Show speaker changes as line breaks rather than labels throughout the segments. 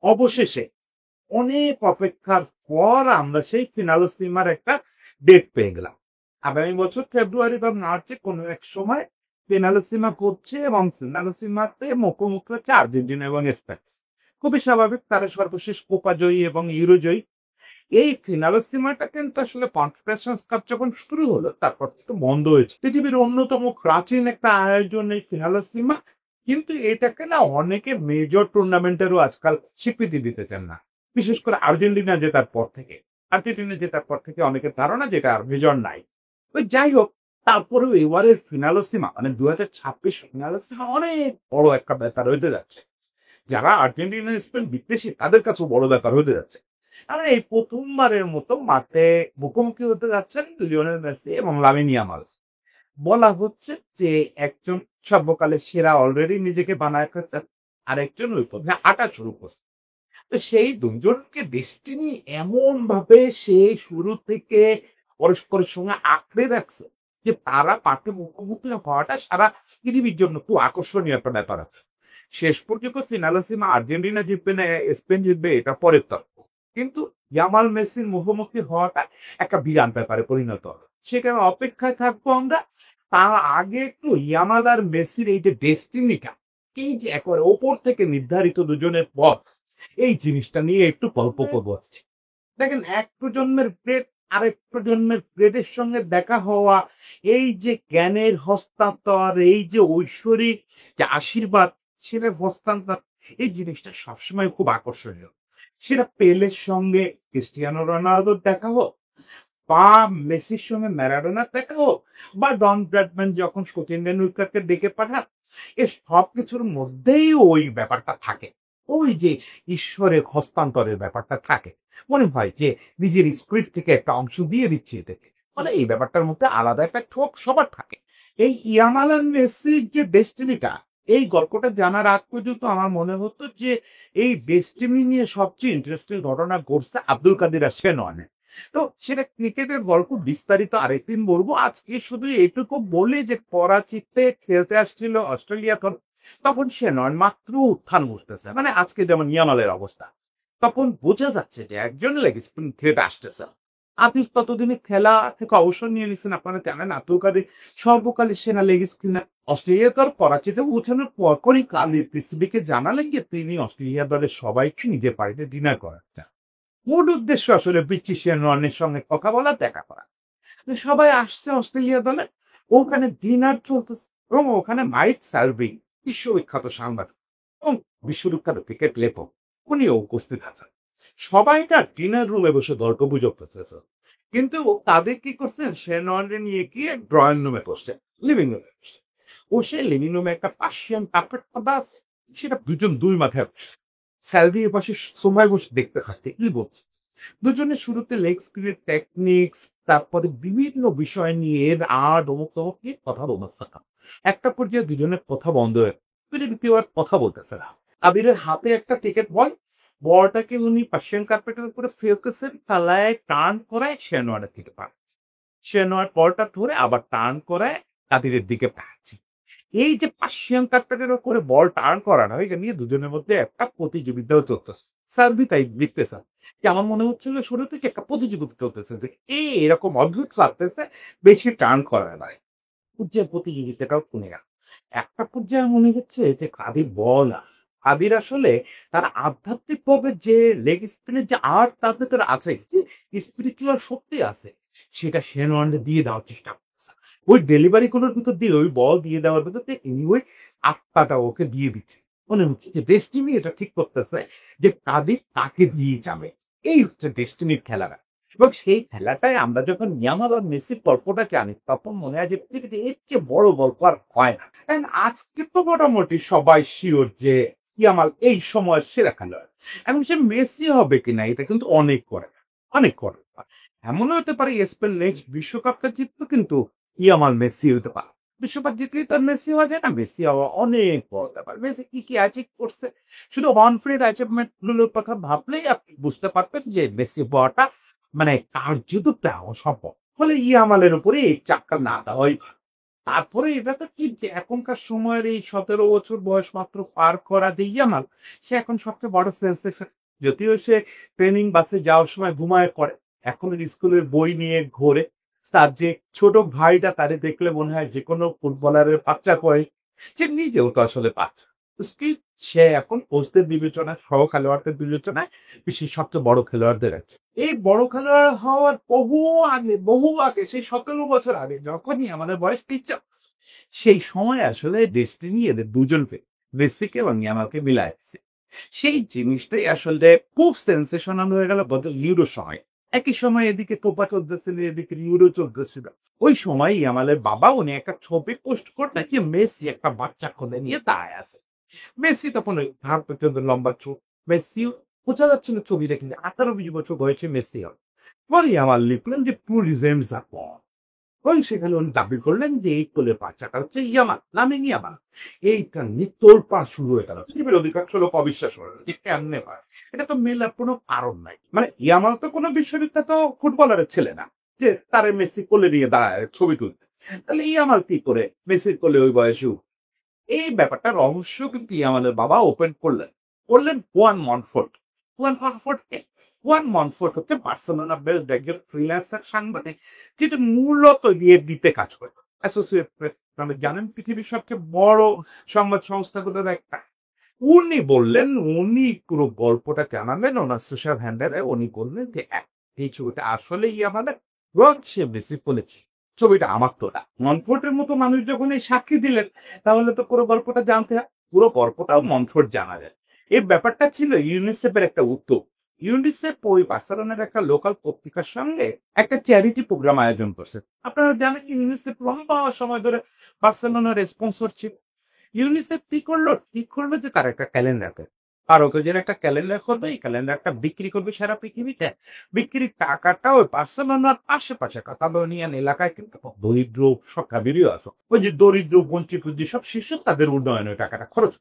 অবশেষে অনেক অপেক্ষার পর আমরা সেই ফিনালসিমার একটা ডেট পেয়ে গেলাম। আগামী বছর ফেব্রুয়ারি বা মার্চে কোনো এক সময় ফিনালসিমা করছে এবং ফিনালসিমাতে মুখোমুখি হচ্ছে আর্জেন্টিনা এবং স্পেন। খুবই স্বাভাবিক, তারা সর্বশেষ কোপা জয়ী এবং ইউরো জয়ী। এই ফিনালসিমাটা কিন্তু আসলে কনফেডারেশনস কাপ যখন শুরু হলো তারপর তো বন্ধ হয়েছে। পৃথিবীর অন্যতম প্রাচীন একটা আয়োজন এই ফিনালসিমা, কিন্তু এটাকে না অনেকে মেজর টুর্নামেন্টেরও আজকাল স্বীকৃতি দিতে চান না, বিশেষ করে আর্জেন্টিনা জেতার পর থেকে। আর্জেন্টিনা জেতার পর থেকে অনেকের ধারণা যেটা আর মেজর নাই। ওই যাই হোক, তারপরেও এবারের ফিনালসিমা মানে 2026 ফিনালসিমা অনেক বড় একটা ব্যাপার হইতে যাচ্ছে। যারা আর্জেন্টিনা স্পেন বিদ্বেষী তাদের কাছেও বড় ব্যাপার হতে যাচ্ছে। কারণ এই প্রথমবারের মতো মাঠে মুখোমুখি হতে যাচ্ছেন লিওনেল মেসি এবং লামিন ইয়ামাল। বলা হচ্ছে যে একজন সর্বকালের সেরা অলরেডি নিজেকে বানায় ফেলছেন, আর একজন ওই পথে আটা শুরু করছে। তো সেই দুজনকে ডেস্টিনি এমন ভাবে সে শুরু থেকে পরস্পরের সঙ্গে আঁকড়ে রাখছে যে তারা পাঠে মুখোমুখি হওয়াটা সারা পৃথিবীর জন্য খুব আকর্ষণীয় একটা ব্যাপার আছে। শেষ পর্যন্ত ফিনালসিমা আর্জেন্টিনা জিতবে না স্পেন জিতবে এটা পরের তর্ক, কিন্তু ইয়ামাল মেসির মুখোমুখি হওয়াটা একটা বিরাট ব্যাপারে পরিণত হবে। সেখানে অপেক্ষায় থাকবো আমরা। তার আগে একটু ইয়ামাল আর মেসির এই যে ডেস্টিনিটা, এই যে একেবারে ওপর থেকে নির্ধারিত দুজনের পথ, এই জিনিসটা নিয়ে একটু গল্প করবো আজকে। দেখেন, এক প্রজন্মের প্রেড আরেক প্রজন্মের প্রেডের সঙ্গে দেখা হওয়া, এই যে জ্ঞানের হস্তান্তর, এই যে ঐশ্বরিক যে আশীর্বাদ সেটা হস্তান্তর, এই জিনিসটা সবসময় খুব আকর্ষণীয়। সেটা পেলের সঙ্গে ক্রিস্টিয়ানো রোনালদোর দেখা হোক, বা মেসির সঙ্গে ম্যারাডোনার দেখা হোক, বা ডন ব্র্যাডম্যান যখন সচিন টেন্ডুলকারকে ডেকে পাঠান, এ সব কিছুর মধ্যেই ওই ব্যাপারটা থাকে। ওই যে ঈশ্বরের হস্তান্তরের ব্যাপারটা থাকে। মনে হয় যে নিজের স্ক্রিপ্ট থেকে একটা অংশ দিয়ে দিচ্ছে এদেরকে, মানে এই ব্যাপারটার মধ্যে আলাদা একটা ঠোক সবার থাকে। এই ইয়ামাল আর মেসির যে ডেস্টিনিটা, এই গল্পটা জানার আগ পর্যন্ত আমার মনে হতো যে এই ডেস্টিনি নিয়ে সবচেয়ে ইন্টারেস্টিং ঘটনা ঘটছে আব্দুল কাদির আর সেনওয়ানে। তো সেটা ক্রিকেটের গল্প বিস্তারিত আরেকদিন বলবো। আজকে শুধু এইটুকু বলি যে করাচিতে খেলতে আসছিল অস্ট্রেলিয়া, তখন সে নয় মাত্র উত্থান বসতেছে, মানে আজকে যেমন ইয়ামালের অবস্থা। তখন বোঝা যাচ্ছে যে একজন লেগ স্পিন খেলতে আসতেছে। আপনি ততদিনে খেলা থেকে অবসর নিয়ে নিয়েছেন, আপনারা জানেন আব্দুল কাদের সর্বকালের সেরা লেগ স্পিনার। অস্ট্রেলিয়া দল করাচিতে পৌঁছানোর পরপরই কাদের টিসিবিকে জানালেন যে তিনি অস্ট্রেলিয়া দলের সবাইকে নিজের বাড়িতে ডিনার করাচ্ছেন। মূল উদ্দেশ্য আসলে ব্রিটিশিয়ান রনের সঙ্গে কথা বলা, দেখা করা। সবাই আসছে অস্ট্রেলিয়া দলে, ওখানে ডিনার চলতেছে এবং ওখানে মাইক সার্ভিং বিশ্ববিখ্যাত সাংবাদিক এবং বিশ্ববিখ্যাত ক্রিকেট লেখক উনিও উপস্থিত আছেন। সবাইটা ডিনার রুমে বসে গল্প গুজব করতেছে, কিন্তু তাদের কি করছেন, শেনওয়ানরে নিয়ে গিয়ে ড্রয়িং রুমে বসছে, লিভিং রুমে বসছে। ও সে লিভিং রুমে একটা পার্সিয়ান কার্পেট পাতা আছে, সেটা দুজন দুই মাথায় বসে। স্যালভি এপাশে সময় বসে দেখতে থাকে কি বলছে। দুজনে শুরুতে লেগ স্পিনের টেকনিক্স, তারপরে বিভিন্ন বিষয় নিয়ে আর অমুক তমুক নিয়ে কথা বলছে। একটা পর্যায়ে দুজনের কথা বন্ধ হয়ে দুজনে কেউ আর কথা বলতেছে না। আবিরের হাতে একটা টিকেট বল, বলটাকে উনি পার্সিয়ান কার্পেটের উপরে ফেলতেছেন, তালায় টার্ন করায় শেনোয়ারের দিকে পান। শেনোয়ার বলটা ধরে আবার টার্ন করায় কাদিরের দিকে পাচ্ছে। এই যে পার্সিয়ান কার্পেটের উপরে বল টার্ন করানো, এটা নিয়ে দুজনের মধ্যে একটা প্রতিযোগিতাও চলতেছে। সার্ভি তাই লিখতেছে যে আমার মনে হচ্ছিল শুরু থেকে একটা প্রতিযোগিতা চলতেছে যে এরকম অদ্ভুত লাগতেছে, বেশি টার্ন করা নয়। পর্যায়ে প্রতিযোগিতাটাও কমে গেল। একটা পর্যায়ে মনে হচ্ছে যে কাদির বল না, কাদির আসলে তার আধ্যাত্মিক ভাবে যে লেগ স্পিনের যে আর্ট তার ভেতরে আছে, যে স্পিরিচুয়াল শক্তি আছে, সেটা শেনওয়ার্নে দিয়ে দেওয়ার চেষ্টা করছে। ওই ডেলিভারি গুলোর ভিতর দিয়ে, ওই বল দিয়ে দেওয়ার ভিতর দিয়ে ইনি ওই আত্মাটা ওকে দিয়ে দিচ্ছে। মনে হচ্ছে যে ডেস্টিনি এটা ঠিক করতেছে যে কাদির তাকে দিয়ে যাবে। এই হচ্ছে ডেস্টিনির খেলাটা। এবং সেই খেলাটায় আমরা যখন ইয়ামাল আর মেসির গল্পটা জানি, তখন মনে হয় যে পৃথিবীতে এর চেয়ে বড় গল্প আর হয় না। আজকে তো মোটামুটি সবাই শিওর যে ইয়ামাল এই সময়ের সেরা খেলোয়াড়, এবং সে মেসি হবে কিনা এটা কিন্তু অনেক করে, অনেক করে। এমনও হতে পারে স্পেন নেক্সট বিশ্বকাপটা জিততো, কিন্তু ইয়ামাল মেসি হতে পারে। বিশ্বকাপ জিতলেই তার মেসি হওয়া যায় না, মেসি হওয়া অনেক বড় ব্যাপার। মেসি কি কি অ্যাচিভ করছে, শুধু অন ফিল্ড অ্যাচিভমেন্ট গুলোর কথা ভাবলেই আপনি বুঝতে পারবেন যে মেসি হওয়াটা মানে কার্যত অসম্ভব। ফলে ইয়ামালের উপরে এই চাক্কা না দেওয়াই ভালো। তারপরে এটা তো কি যে এখনকার সময়ের এই 17 বছর বয়স মাত্র পার করা যে ইয়ামাল, সে এখন সবচেয়ে বড় সেন্সেশন। যদিও সে ট্রেনিং বাসে যাওয়ার সময় ঘুমায় করে, এখন স্কুলের বই নিয়ে ঘোরে। তার যে ছোট ভাইটা তারে দেখলে মনে হয় যে কোনো ফুটবলারের বাচ্চা কয়, সে নিজেও তো আসলে বাচ্চা। স্টিল সে এখন কোচদের বিবেচনায়, সহ খেলোয়াড়দের বিবেচনায় বিশ্বের সবচেয়ে বড় খেলোয়াড়দের একজন। এই বড় খেলোয়াড় হওয়ার বহু আগে সেই 17 বছর আগে যখনই আমাদের বয়স 3-4 বছর, সেই সময় আসলে ডেস্টিনি এদের দুজনকে, মেসিকে এবং ইয়ামালকে মিলায় দিছে। সেই জিনিসটাই আসলে খুব সেন্সেশনাল হয়ে গেল গত ইউরো সময়। একই সময় এদিকে কোপা চলতেছিল, এদিকে ইউরো চলতেছিল। ওই সময় ইয়ামালের বাবা উনি একটা ছবি পোস্ট করলেন যে মেসি একটা বাচ্চা কোলে নিয়ে দাঁড়ায় আছে। মেসি তখন ওই ঘাড় পর্যন্ত লম্বা চুল, মেসিও বোঝা যাচ্ছে না ছবিটা, কিন্তু 18-20 বছর বয়সে মেসি হল। পরে আমার লিখলেন যে ট্যুরিজমস আর পর, ওই সেখানে উনি দাবি করলেন যে এই কোলের বাচ্চাটা হচ্ছে ইয়ামাল, লামিন ইয়ামাল। এইটা নিয়ে তোলপাড় শুরু হয়ে গেল। পৃথিবীর অধিকাংশ লোক অবিশ্বাস করে যে কেমনে পারে, এটা তো মেলার কোনো কারণ নাই। মানে ইয়ামাল তো কোনো বিশ্ববিখ্যাত ফুটবলারের ছেলে না যে তারে মেসি কোলে নিয়ে দাঁড়ায় ছবি তুলতে। তাহলে ইয়ামাল কি করে মেসির কোলে ওই বয়সে উঠবে? এই ব্যাপারটা রহস্য কিন্তু আমাদের বাবা ওপেন করলেন হুয়ান মনফোর্ট। হুয়ান মনফোর্ট হচ্ছে বার্সেলোনা বেলড একজন ফ্রিল্যান্সার সাংবাদিক, যেটা মূলত দিয়ে দিতে কাজ করে। অ্যাসোসিয়েট প্রেস মানে জানেন পৃথিবীর সবচেয়ে বড় সংবাদ সংস্থাগুলোর একটা। উনি বললেন, উনি পুরো গল্পটা জানালেন ওনার সোশ্যাল হ্যান্ডেলে। উনি বললেন যে এই ছবিটা আসলেই আমাদের সে বেশি বলেছে, ছবিটা আমার তোলা। মনফোর্টের মতো মানুষ যখন এই সাক্ষী দিলেন, তাহলে তো পুরো গল্পটা জানতে হয়। পুরো গল্পটাও মনফোর্ট জানা যায়। এই ব্যাপারটা ছিল ইউনিসেফের একটা উদ্যোগ। ইউনিসেফ ওই বার্সেলোনার একটা লোকাল পত্রিকার সঙ্গে একটা চ্যারিটি প্রোগ্রাম আয়োজন করছে। আপনারা জানেন ইউনিসেফ লম্বা সময় ধরে বার্সেলোনার স্পন্সর ছিল। ইউনিসেফ ঠিক করলো যে তার একটা ক্যালেন্ডার দেয়। আর ওদের একটা ক্যালেন্ডার করবে, এই ক্যালেন্ডারটা বিক্রি করবে সারা পৃথিবীতে। বিক্রির টাকাটা ওই বার্সেলোনার আশেপাশে কাতালোনিয়ান এলাকায় কিন্তু দরিদ্র সরকারেরই আছে, ওই যে দরিদ্র বঞ্চিত যেসব শিশু তাদের উন্নয়নে ওই টাকাটা খরচ।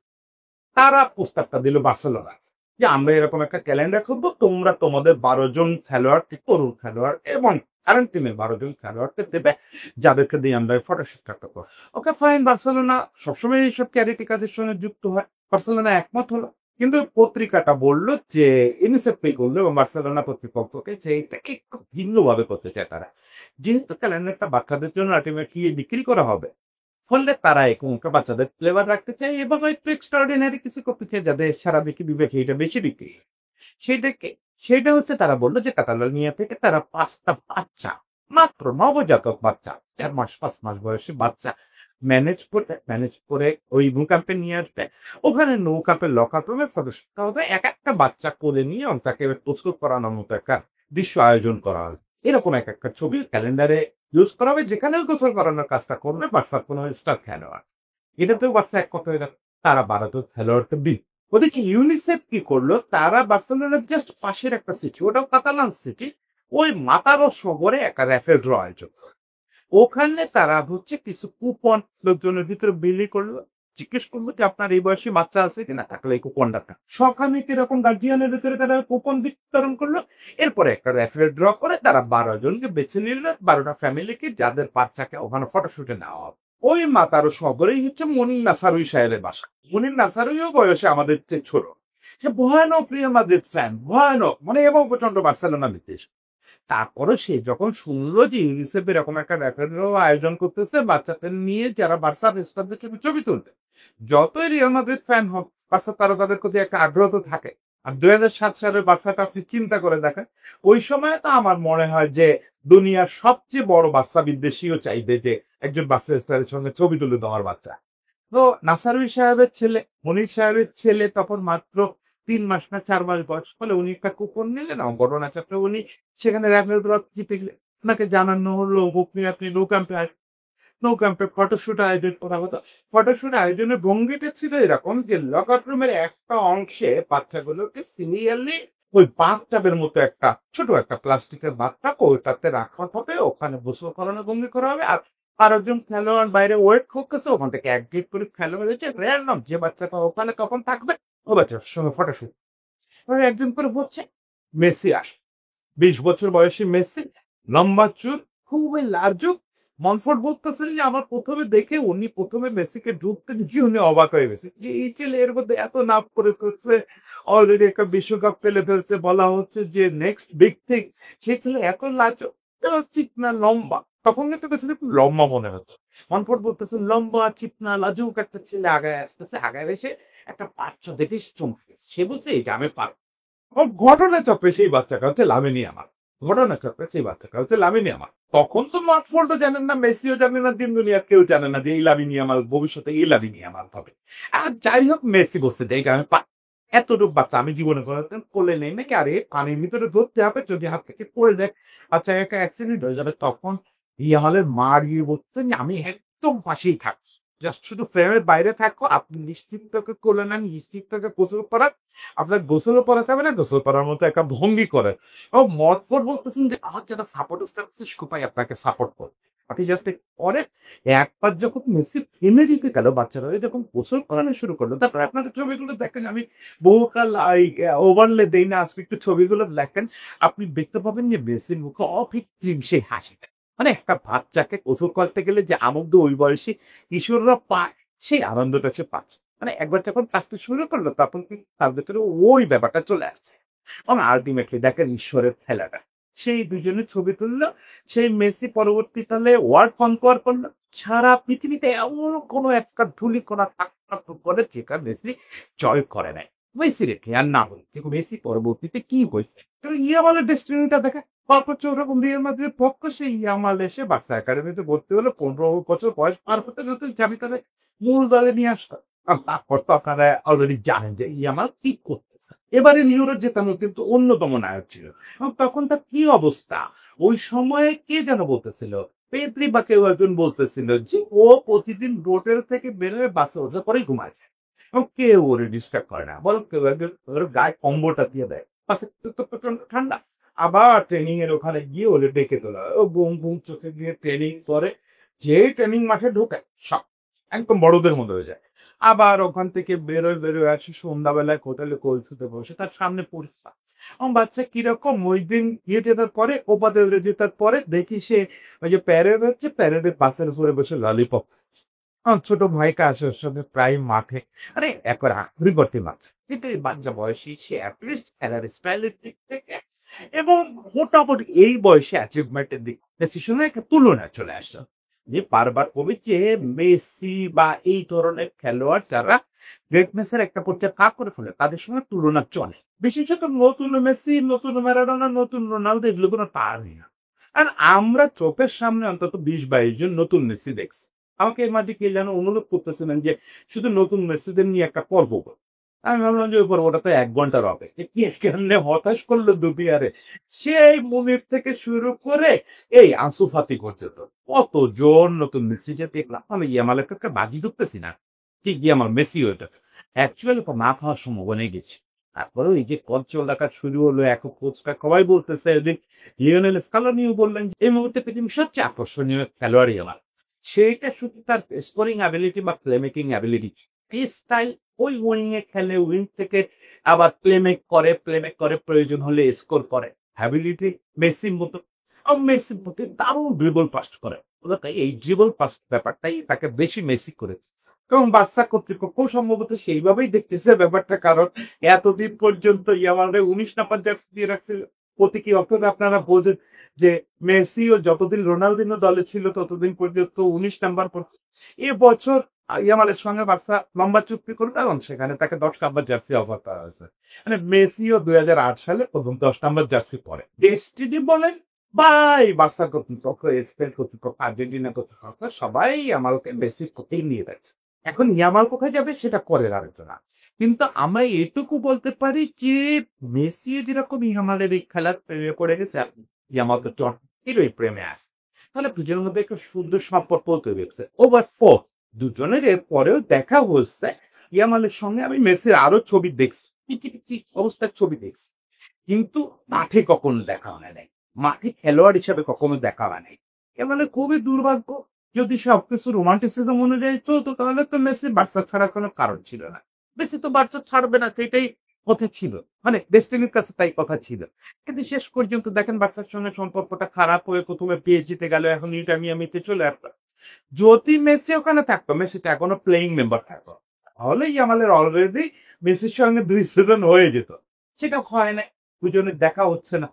তারা প্রস্তাবটা দিল বার্সেলোনা যে আমরা এরকম একটা ক্যালেন্ডার করবো, তোমরা তোমাদের 12 জন খেলোয়াড়, তরুণ খেলোয়াড় এবং কারেন্ট টিমে 12 জন খেলোয়াড়কে দেবে, যাদেরকে দিয়ে আমরা ফটোশুট করতে পারবো। ওকে ফাইন, বার্সেলোনা সবসময় এইসব চ্যারিটি কাজের সঙ্গে যুক্ত হয়। বার্সেলোনা একমত হলো, কিন্তু পত্রিকাটা বললো যে ইউনিসেফ পে করলো এবং বার্সেলোনা কর্তৃপক্ষকে যে এটাকে একটু ভিন্নভাবে করতে চায় তারা, যেহেতু ক্যালেন্ডারটা বাচ্চাদের জন্য আলটিমেটলি বিক্রি করা হবে, ফলে তারা এখনকার বাচ্চাদের ফ্লেভার রাখতে চায় এবং একটু এক্সট্রাঅর্ডিনারি কিছু করতে চায় যাদের সারা দিকে বিবেকে এটা বেশি বিক্রি। সেটাকে সেটা হচ্ছে তারা বললো যে কাতালোনিয়া থেকে তারা 5টা বাচ্চা, মাত্র নবজাতক বাচ্চা, 4 মাস 5 মাস বয়সী বাচ্চা ম্যানেজ করে ওই নৌ ক্যাম্পে নিয়ে আসবে। ওখানে নৌ ক্যাম্পের লকার রুমে সদস্য হবে, এক একটা বাচ্চা কোলে নিয়ে তাকে প্রস্তুত করানোর মতো একটা দৃশ্য আয়োজন করা হবে। এরকম এক একটা ছবি ক্যালেন্ডারে ইউজ করা হবে, যেখানেও গোসল করানোর কাজটা করবে বার্সার কোনো স্টার খেলোয়াড়। এটাতেও বার্সা এক কথা হয়ে যাবে, তারা 12 জন খেলোয়াড়কে দিন। ওদিকে ইউনিসেফ কি করলো, তারা বার্সেলোনার জাস্ট পাশের একটা সিটি, ওটাও কাতালান সিটি, ওই মাতারো শহরে একটা র্যাফেল ড্র আয়োজন। ওখানে তারা হচ্ছে কিছু কুপন লোকজনের ভিতরে বিলি করলো, জিজ্ঞেস করলো যে আপনার এই বয়সী বাচ্চা আছে কিনা, থাকলে এই কুপনটা সকালে কিরকম গার্জিয়ানের ভিতরে তারা কুপন বিতরণ করলো। এরপরে একটা র্যাফেল ড্র করে তারা 12 জনকে বেছে নিল, 12টা ফ্যামিলিকে, যাদের বাচ্চাকে ওখানে ফটোশুটে নেওয়া হবে। ওই মাতারো শহরেই হচ্ছে মনির নাসারুই সাহেবের বাসা। মনির নাসারুইও বয়সে আমাদের চেয়ে ছোট। সে ভয়ানক রিয়াল মাদ্রিদ ফ্যান, ভয়ানক, মানে এবং প্রচন্ড বার্সেলোনা বিদ্বেষ। তারপরে সে যখন শুনলো যে ইউনিসেফ এরকম একটা র্যাপেডও আয়োজন করতেছে বাচ্চাদের নিয়ে, যারা বার্সার স্টারদের সাথে ছবি তুলবে, যতই রিয়াল মাদ্রিদ ফ্যান হোক, বার্সা তারা তাদের প্রতি একটা আগ্রহ তো থাকে। আর 2007 সালের বার্সাটা আপনি চিন্তা করে দেখেন, ওই সময় তো আমার মনে হয় যে দুনিয়ার সবচেয়ে বড় বার্সা বিদ্বেষীও চাইবে যে একজন বার্সা স্টারের সঙ্গে ছবি তুলে দেওয়ার বাচ্চা। তো নাসারুই সাহেবের ছেলে, মনির সাহেবের ছেলে তখন মাত্র 3 মাস না 4 মাস বয়স, ফলে উনি একটা কুপন নিলেন ঘটনা চক্রে। উনি সেখানে র্যাফেল ড্র জিতে গেলেন। ওনাকে জানানো হলো আপনি নৌ ক্যাম্পে ফটোশুট আয়োজন করা হতো। ফটোশুট আয়োজনের ভঙ্গিটা ছিল এরকম যে লকার রুমের একটা অংশে বাচ্চাগুলোকে সিরিয়ালি ওই বাথটাবের মতো একটা ছোট একটা প্লাস্টিকের বাথটাব, ওইটাতে রাখা হবে, ওখানে গোসল করানোর ভঙ্গি করা হবে। আর 12 জন খেলোয়াড় বাইরে ওয়েট করতেছে, ওখান থেকে এক গেট করে খেলোয়াড় হয়েছে র্যান্ডম যে বাচ্চাটা ওখানে তখন থাকবে, ও বাচ্চার সঙ্গে ফটোশুট একজন করে হচ্ছে। মেসি আসে, 20 বছর বয়সী মেসি, লম্বা চুল, খুবই লাজুক, মনফোর্ড বলতেছেন যে আমার প্রথমে দেখে উনি প্রথমে মেসিকে ঢুকতে গিয়ে উনি অবাক হয়ে গেছে যে এই ছেলে এর মধ্যে এত নাম করে ফেলছে, অলরেডি একটা বিশ্বকাপ খেলে ফেলছে, বলা হচ্ছে যে নেক্সট বিগ থিং। সেই ছেলে এত লাজো, চিকনা, লম্বা, তখন কিন্তু বেশি লম্বা মনে হচ্ছে। মনফোর্ড বলতেছেন লম্বা, চিকনা, লাজুক একটা ছেলে আগায় আসতেছে, আগায় এসে একটা বাচ্চা দেখে চমকে গেছে। সে বলছে এটা আমি পারবো। ও ঘটনা চক্রে সেই বাচ্চাটা হচ্ছে লামিনী আমার, ঘটনা চক্রে সেই বাচ্চাটা হচ্ছে লামিনী আমার। তখন তো মার্কফোর্ডও জানেন না, মেসিও জানেন না, দিন দুনিয়ার কেউ জানে না যে এই লামিনী আমার ভবিষ্যতে এই লামিনী আমার হবে। আর যাই হোক, মেসি বসছে যে এটা আমি এতটুকু বাচ্চা আমি জীবনে কোলে নেই নাকি, আরে পানির ভিতরে ধরতে হবে, যদি হাত থেকে পড়ে যায় বাচ্চা একটা অ্যাক্সিডেন্ট হয়ে যাবে। তখন ইয়ামালের মা গিয়ে বলছেন যে আমি একদম পাশেই থাকছি, জাস্ট শুধু ফ্রেমের বাইরে থাকো, আপনি নিশ্চিত তোকে কোলে নেন, নিশ্চিত তোকে গোসল করার, আপনার গোসলও পরাতে হবে না, গোসল করার মতো একটা ভঙ্গি করে। ও মদফোর্ড বলতেছেন যে আমার যারা সাপোর্ট স্টাফ সবাই আপনাকে সাপোর্ট করে, আপনি জাস্ট পরে একবার যখন মেসি ফেমে দিতে গেল, বাচ্চারা যখন গোসল করানো শুরু করলো, তারপর আপনার ছবিগুলো দেখেন, আমি বহুকাল ওভারলে দেই না, আজকে একটু ছবিগুলো দেখেন, আপনি দেখতে পাবেন যে মেসির মুখে অকৃত্রিম সেই হাসিটা। মানে একটা বাচ্চাকে গোসল করতে গেলে যে আনন্দ ওই বয়সী কিশোররা পায়, সেই আনন্দটা সে পাচ্ছে। মানে একবার যখন কাজটা শুরু করলো তখন কিন্তু তার ভেতরে ওই ব্যাপারটা চলে আসছে। এবং আলটিমেটলি দেখেন ঈশ্বরের খেলাটা, সেই দুজনের ছবি তুললো, সেই মেসি পরবর্তীকালে ওয়ার্ল্ড কনকোয়ার করলো। সারা পৃথিবীতে এমন কোনো একটা ধূলিকণা থাকতে করে যেটা মেসি জয় করে নাই। মেসি রেখে আর না বলি যে মেসি পরবর্তীতে কি হয়েছে, ইয়ামালের ডেস্টিনিটা দেখে। অথচ ওরকম রিয়াল মাদ্রিদের পক্ষ সেই ইয়ামাল এসে বাচ্চা একাডেমিতে ভর্তি হলো, 15 বছর বয়স পার হতে হতে জানি তাহলে মূল দলে নিয়ে আসতো। আর তারপর তো আপনারা অলরেডি জানেন যে ইয়ামাল কি করতেছে। এবারে নিউরো জেতানো কিন্তু অন্যতম নায়ক ছিল। এবং তখন তার কি অবস্থা, ওই সময়ে কে যেন বলতেছিল, পেদ্রি বা কেউ একজন বলতেছিল যে ও প্রতিদিন রোডের থেকে বেরোয় বাসে ওঠে পরেই ঘুমায় যায়, এবং কেউ ওরে ডিস্টার্ব করে না, বলো কেউ একজন ওর গায়ে কম্বলটা দিয়ে দেয়, বাসে তো প্রচন্ড ঠান্ডা। আবার ট্রেনিং এর ওখানে গিয়ে ওরে ডেকে তোলা, ও বুম বুম চোখে দিয়ে ট্রেনিং করে, যে ট্রেনিং মাঠে ঢোকে সব একদম বড়দের মতো হয়ে যায়। আবার ওখান থেকে বেরোয় আসে সন্ধ্যাবেলায় হোটেলে কলসুতে বসে, তার সামনে পরীক্ষা। আমার বাচ্চা কিরকম, ওই দিন গিয়ে জেতার পরে, ওপাতে জেতার পরে দেখি সে ওই যে প্যারেড হচ্ছে, প্যারেডের বাসের উপরে বসে ললিপপ। আমার ছোট ভাইকে আসে ওর সঙ্গে প্রায় মাঠে, আরে একবার পরিবর্তী বাচ্চা, কিন্তু এই বাচ্চা বয়সী সে অ্যাটলিস্ট খেলার স্টাইলের দিক থেকে এবং মোটামুটি এই বয়সে অ্যাচিভমেন্টের দিক মেসির সঙ্গে একটা তুলনা চলে আসছে। যে বারবার কবি যে মেসি বা এই ধরনের খেলোয়াড় যারা গ্রেটনেসের একটা পর্যায়ে কাজ করে ফেলে তাদের সঙ্গে তুলনা চলে, বিশেষত নতুন মেসি, নতুন ম্যারাডোনা, নতুন রোনালদো, এগুলো কোনো তার না। আর আমরা চোখের সামনে অন্তত 20-22 জন নতুন মেসি দেখছি। আমাকে এই মাঝে কে যেন অনুরোধ করতেছিলেন যে শুধু নতুন মেসিদের নিয়ে একটা পর্ব করো। আমি ভাবলাম যে ওই পর্বটা তো 1 ঘন্টার হবে, কেমনে হতাশ করলো দুবিয়ারে। সেই মুনির থেকে শুরু করে এই আনসু ফাতি পর্যন্ত কতজন নতুন মেসি যে দেখলাম, আমি ইয়ামালের কাছে বাজি ধরতেছি না ঠিক ইয়ামাল মেসি ওইটা অ্যাকচুয়ালি না খাওয়ার সম্ভাবনা গেছে। তারপরে ওই যে কচ্ছল দেখা শুরু হলো, এখন কোচটা সবাই বলতেছে, এদিক লিওনেল স্কালোনিও বললেন যে এই মুহূর্তে পৃথিবীর সবচেয়ে আকর্ষণীয় খেলোয়াড়ই আমার। সেটা শুধু তার স্কোরিং অ্যাবিলিটি বা প্লে মেকিং অ্যাবিলিটি, এই স্টাইল, ওই উইং এ খেলে, উইং থেকে আবার প্লে মেক করে প্রয়োজন হলে স্কোর করে, অ্যাবিলিটি মেসির মতো। মেসির মধ্যে দারুণ ড্রিবল পাস করে, তাই এই ড্রিবল পাস ব্যাপারটাই তাকে বেশি মেসি করে দিচ্ছে। এবং বাচ্চা কর্তৃপক্ষ সম্ভবত সেইভাবেই দেখতেছে ব্যাপারটা, কারণ এতদিন পর্যন্ত ইয়ামালরে 19 নাম্বার জার্সি দিয়ে রাখছে। প্রতীকী অর্থে আপনারা বোঝেন যে মেসিও যতদিন রোনালদিনো দলে ছিল ততদিন পর্যন্ত 19 নাম্বার পড়তো। এবছর ইয়ামালের সঙ্গে বার্সা লম্বা চুক্তি করবে এবং সেখানে তাকে 10 নাম্বার জার্সি অফার করা হয়েছে। মানে মেসিও 2008 সালে প্রথম 10 নাম্বার জার্সি পরে। ডেস্টিনি বলেন বাই বার্সা কর্তৃপক্ষ, স্পেন কর্তৃপক্ষ, আর্জেন্টিনা কর্তৃপক্ষ সবাই ইয়ামালকে মেসির কোথায় নিয়ে যাচ্ছে। এখন ইয়ামাল কোথায় যাবে সেটা পরের আলোচনা, কিন্তু আমরা এটুকু বলতে পারি যে মেসিও যেরকম ইয়ামালের এই খেলার প্রেমে পড়ে গেছে, ইয়ামাল তো টর্কির প্রেমে আছে। তাহলে দুজনের মধ্যে একটা সুন্দর সম্পর্ক তৈরি হচ্ছে। ওভার 4 দুজনের এর পরেও দেখা হচ্ছে। ইয়ামালের সঙ্গে আমি মেসির আরো ছবি দেখছি, পিচি পিচি অবস্থার ছবি দেখছি, কিন্তু মাঠে কখনো দেখা হয় নাই, মাঠে খেলোয়াড় হিসাবে কখনো দেখা হয় নাই। এ মানে খুবই দুর্ভাগ্য। যদি সবকিছু রোমান্টিসিজম অনুযায়ী চলতো তাহলে তো মেসি বার্সা ছাড়া কোনো কারণ ছিল না। মেসি তো বার্সা ছাড়বে না, সেটাই কথা ছিল, মানে ডেস্টিনির কাছে তাই কথা ছিল। কিন্তু শেষ পর্যন্ত দেখেন বার্সার সঙ্গে সম্পর্কটা খারাপ হয়ে প্রথমে পিএসজিতে গেল, এখন ইন্টার মিয়ামিতে চলে আসলো। যদি মেসি ওখানে থাকতো, মেসি তো এখনো প্লেইং মেম্বার থাকতো, তাহলে ইয়ামালের অলরেডি মেসির সঙ্গে 2 সিজন হয়ে যেত। সেটা হয় না, দুজনের দেখা হচ্ছে না।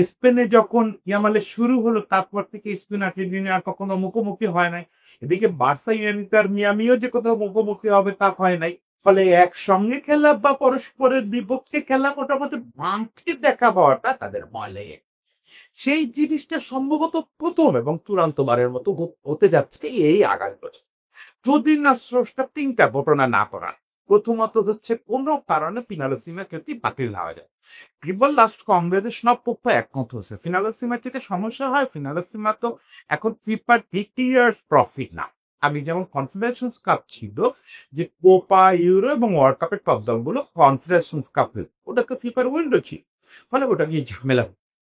স্পেনে যখন ইয়ামালের শুরু হলো, তারপর থেকে স্পেন আর্জেন্টিনা আর কখনো মুখোমুখি হয় নাই। এদিকে বার্সা ইন্টার মিয়ামিও যে কোথাও মুখোমুখি হবে তা হয় নাই। ফলে একসঙ্গে খেলা বা পরস্পরের বিপক্ষে খেলা মোটামুটি বাঁকে দেখা পাওয়াটা তাদের বলে। সেই জিনিসটা সম্ভবত প্রথম এবং চূড়ান্তবারের মতো হতে যাচ্ছে এই আগামী বছর, যদি না স্রষ্টা 3টা ঘটনা না করান। প্রথমত হচ্ছে কোনো কারণে পিনালসিমা ক্ষেত্রে বাতিল হওয়া যায়। কেবল লাস্ট কংগ্রেসের সব পক্ষ একমত হয়েছে ফিনালসিমা থেকে সমস্যা হয়। ফিনালসিমা তো এখন ফিফার 50 ইয়ার্স প্রফিট না। আমি যেমন কনফেডারেশনস কাপ ছিল, যে কোপা ইউরো এবং ওয়ার্ল্ড কাপের টপ দলগুলো কনফেডারেশনস কাপ, ওটাকে ফিফার উইন্ডো ছিল, ফলে ওটা নিয়ে ঝামেলা।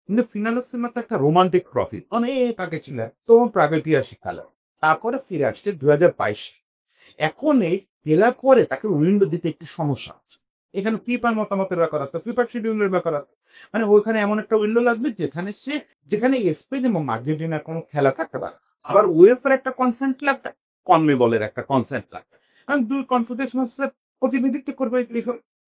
কিন্তু ফিনালসিমা তো একটা রোমান্টিক প্রফিট, অনেক আগে ছিল, তো প্রাগৈতিহাসিক কালে। তারপরে ফিরে আসছে 2022। এখন এই জেলার পরে তাকে উইন্ডো দিতে একটু সমস্যা আছে। এখানে ফিফার মতামতের ব্যাপার আছে, ফিফার শিডিউলের ব্যাপার আছে। মানে ওইখানে এমন একটা উইন্ডো লাগবে যেখানে স্পেন এবং আর্জেন্টিনার কোনো খেলা থাকতে পারে। আবার ওয়েফার একটা কনসেন্ট লাগবে, কনমেবলের একটা কনসেন্ট লাগবে, কারণ দুই কনফেডারেশনের প্রতিনিধিত্ব করবে,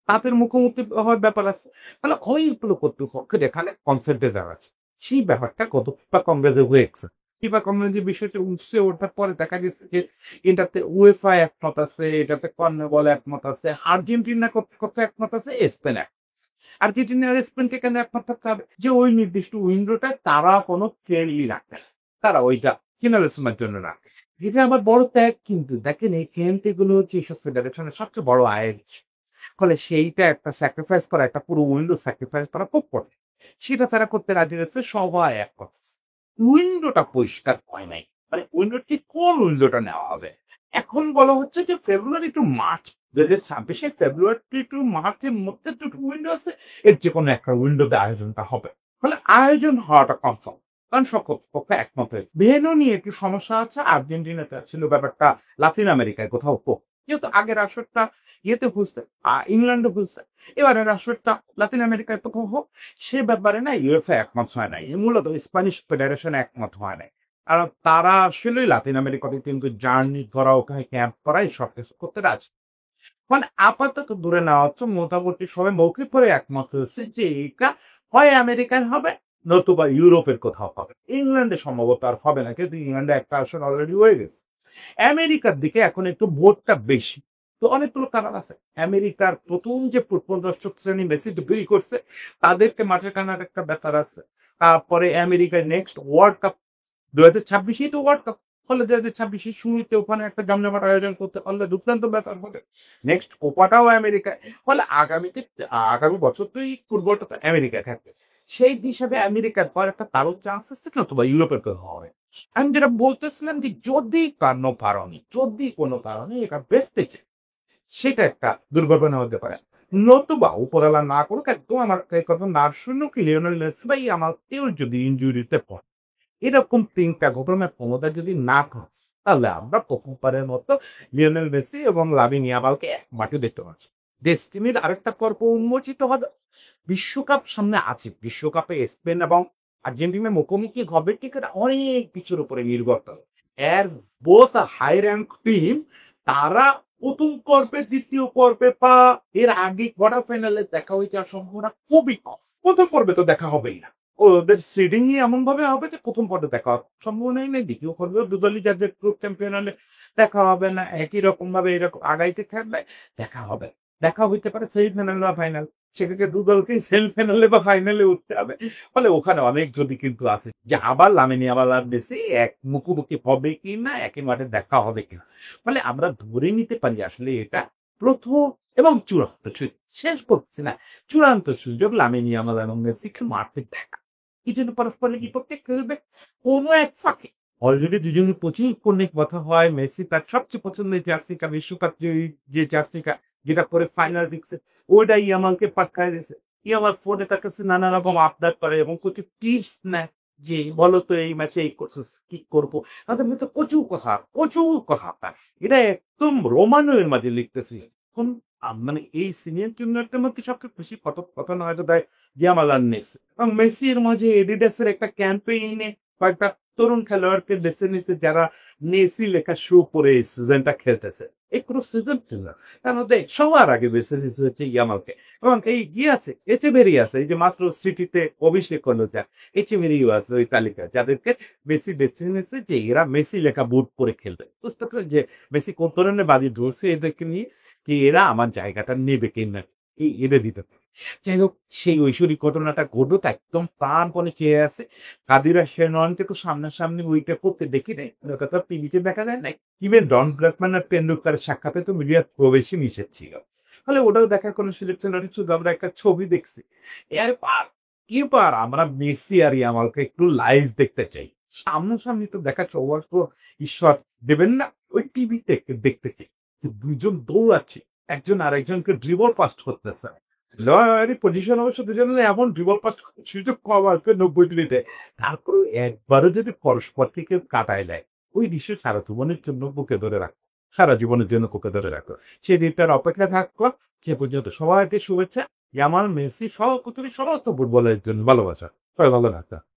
তাদের মুখোমুখি হওয়ার ব্যাপার আছে। তাহলে ওইগুলো কর্তৃপক্ষের এখানে কনসেন্টে যাওয়া আছে। সেই ব্যাপারটা গত ফিফা কংগ্রেসে হয়েছে। ফিফা কংগ্রেসের বিষয়টা উঠছে, ওঠার পরে দেখা গেছে যে এটাতে উয়েফা একমত আছে, এটাতে কনমেবল একমত আছে, আর্জেন্টিনা কত একমত আছে, স্পেন একমত। আর্জেন্টিনা আর স্পেনকে কেন একমত থাকতে হবে? যে ওই নির্দিষ্ট উইন্ডোটা তারা কোনো ট্রেনই রাখবে না, তারা ওইটা ফিনালিজমের জন্য রাখে। এটা আবার বড় ত্যাগ, কিন্তু দেখেন এই ট্রেনটি গুলো হচ্ছে এইসব ফেডারেশনের সবচেয়ে বড় আয়ের উৎস। ফলে সেইটা একটা স্যাক্রিফাইস করা, একটা পুরো উইন্ডো স্যাক্রিফাইস তারা খুব করে, সেটা তারা করতে রাজি হচ্ছে, সবাই এক কথা। উইন্ডোটা পরিষ্কার হয় নাই, মানে উইন্ডোটি কোন উইন্ডোটা নেওয়া হবে। এখন বলা হচ্ছে যে ফেব্রুয়ারি টু মার্চ 2026, ফেব্রুয়ারি টু মার্চের মধ্যে দুটো উইন্ডো আছে, এর যে কোনো একটা উইন্ডোতে আয়োজনটা হবে। ফলে আয়োজন হওয়াটা কনফার্ম, কারণ সকল পক্ষ একমত হয়েছে। ভেনু নিয়ে একটি সমস্যা আছে, আর্জেন্টিনাতে ছিল ব্যাপারটা লাতিন আমেরিকায় কোথাও হোক, যেহেতু আগের আসরটা ইয়েতে হচ্ছে, ইংল্যান্ডে হচ্ছে, এবারের আসরটা লাতিন আমেরিকায় কোথাও হোক, সে ব্যাপারে না ইউএফএ একমত হয় নাই, মূলত স্প্যানিশ ফেডারেশন একমত হয় নাই। আর তারা আসলেই লাতিন আমেরিকাতে কিন্তু জার্নি করা, ওখানে ক্যাম্প করাই সবকিছু করতে রাজি। মানে আপাতত দূরে নেওয়া হচ্ছে, মোটামুটি সবাই মৌখিক করে একমত হয়েছে যে এটা হয় আমেরিকান হবে, নতুবা ইউরোপের কোথাও হবে। ইংল্যান্ডে সম্ভবত আর হবে না, কিন্তু ইংল্যান্ডে একটা আসন অলরেডি হয়ে গেছে। আমেরিকার দিকে এখন একটু ভোটটা বেশি, তো অনেকগুলো কারণ আছে। আমেরিকার প্রথম যে ফুটবল দর্শক শ্রেণী মেসি তৈরি করছে, তাদেরকে মাঠে টানার একটা ব্যাপার আছে। তারপরে আমেরিকায় নেক্সট ওয়ার্ল্ড কাপ 2026-এই তো ওয়ার্ল্ড কাপ, ফলে 2026-এর শুরুতে ওখানে একটা জমজমাট আয়োজন করতে পারলে দুর্দান্ত ব্যাপার হবে। নেক্সট কোপাটাও আমেরিকায়, ফলে আগামী বছর তো এই ফুটবলটা তো আমেরিকায় থাকবে। সেই হিসাবে আমেরিকার পর একটা তারও চান্স আছে, নতুবা ইউরোপের কেউ হবে। আমি যেটা বলতেছিলাম যে যদি কোনো কারণে এটা বেচতে চায়, সেটা একটা দুর্ঘটনা হতে পারে। নতুবা উপরওয়ালা না করুক, একদম আমার এই কথা না শুনুক, লিওনেল মেসি ভাই আমাকেও যদি ইনজুরিতে পড়ে, এরকম 3টা ঘটনার ক্ষমতা যদি না করে, তাহলে আমরা প্রথমবারের মতো লিওনেল মেসি এবং লামিন ইয়ামালকে এক মাঠে দেখতে পাচ্ছি। ডেস্টিনির আরেকটা পর্ব উন্মোচিত হবে। বিশ্বকাপ সামনে আছে, বিশ্বকাপে স্পেন এবং আর্জেন্টিনার মুখোমুখি হবে, ঠিক অনেক কিছুর উপরে নির্ভর করে। অ্যাজ বোথ আ হাই র্যাঙ্ক টিম, তারা প্রথম পর্বে, দ্বিতীয় পর্বে বা এর আগে কোয়ার্টার ফাইনালে দেখা হয়ে যাওয়ার সম্ভাবনা খুবই কম। প্রথম পর্বে তো দেখা হবেই না, ওদের সিডিং এমন ভাবে হবে যে প্রথম পর্বে দেখা হবে সম্ভাবনাই নেই, দ্বিতীয় পর্বে দুদলই যাদের গ্রুপ চ্যাম্পিয়ন হলে দেখা হবে না, একই রকম ভাবে এরকম আগাইতে থাকবে, দেখা হবে। দেখা হইতে পারে সেমিফাইনাল বা ফাইনাল, সেক্ষেত্রে দুদলকেই সেমিফাইনালে বা ফাইনালে উঠতে হবে। ফলে ওখানে অনেক যদি কিন্তু আছে যে আবার লামিন ইয়ামাল আর মেসি এক মুখোমুখি হবে কি না, একই মাঠে দেখা হবে কিনা। ফলে আমরা ধরে নিতে পারি আসলে এটা প্রথম এবং চূড়ান্ত সুযোগ, শেষ করছি না, চূড়ান্ত সুযোগ লামিন ইয়ামাল এবং মেসিকে মাঠে দেখা। এই জন্য পরস্পরের বিপক্ষে খেলবে কোনো এক ফাঁকে। অলরেডি দুজনের প্রচুর কন্যা কথা হয়। মেসি তার সবচেয়ে পছন্দের জার্সিকা, বিশ্বকাপ যে জার্সিকা যেটা পরে ফাইনাল দিচ্ছে, ওইটা ইয়ামালকে পাঠায় দিয়েছে। ইয়ামাল ফোনে তার কাছে নানা রকম আবদার করে এবং প্রচুর টিপস নেয় যে বলো তো এই ম্যাচে এই করছিস, কি করবো। তাদের মধ্যে প্রচুর কথা, এটা একদম রোমানোর মাঝে লিখতেছি। এখন মানে এই সিনিয়র জুনিয়রদের মধ্যে সবচেয়ে বেশি কথোপকথন হয়তো দেয় ইয়ামাল আর মেসি। এবং মেসির মাঝে এডিডাসের একটা ক্যাম্পেইনে কয়েকটা তরুণ খেলোয়াড়কে বেছে নিছে যারা মেসি লেখা শু পরে এই সিজনটা খেলতেছে। এই কোনো সিজন ছিল না। তার মধ্যে সবার আগে বেছে নিছে হচ্ছে ইয়ামালকে। এবং এই আছে এচেবেরি আছে, এই যে মাত্র সিটিতে অভিষেক হলো যা, এচেবেরিও আছে ওই তালিকায়, যাদেরকে মেসি বেছে নিয়েছে যে এরা মেসি লেখা বুট পরে খেলবে। বুঝতে পারছেন যে মেসি কোন ধরনের বাজি ধরছে এদেরকে নিয়ে, যে এরা আমার জায়গাটা নেবে কিনা, এনে দিতে পারে। যাই হোক, সেই ঐশ্বরিক ঘটনাটা ঘটুক একদম প্রাণপণে চেয়ে আছে। কাদিরা শেনওয়ানকে তো সামনাসামনি ওইটা করতে দেখি নাই, ওটা তো টিভিতে দেখা যায় নাই। ইভেন ডন ব্র্যাডম্যান আর টেন্ডুলকারের সাক্ষাতে তো মিডিয়ার প্রবেশই নিষেধ ছিল। ফলে ওটাও দেখার কোনো সুযোগ ছিল না, শুধু আমরা একটা ছবি দেখছি। এরপর এবার আমরা মেসি আর ইয়ামালকে একটু লাইভ দেখতে চাই। সামনাসামনি তো দেখার সৌভাগ্য ঈশ্বর দেবেন না, ওই টিভিতে দেখতে চাই যে দুজন দৌড়াচ্ছে, একজন আর একজনকে ড্রিবল পাস করতেছে। লয়ারি পজিশন অবশ্য দুজনের এমন ড্রিবল পাস সুযোগ কম আসবে 90 মিনিটে। তারপরে একবারও যদি পরস্পর থেকে কাটায় দেয়, ওই দৃশ্য সারা জীবনের জন্য বুকে ধরে রাখো, সারা জীবনের জন্য বুকে ধরে রাখো। সেই দিনটার অপেক্ষা থাকলো। সে পর্যন্ত সবাইকে শুভেচ্ছা। ইয়ামাল, মেসি সহ পৃথিবীর সমস্ত ফুটবলের জন্য ভালোবাসা। সবাই ভালো থাকতো।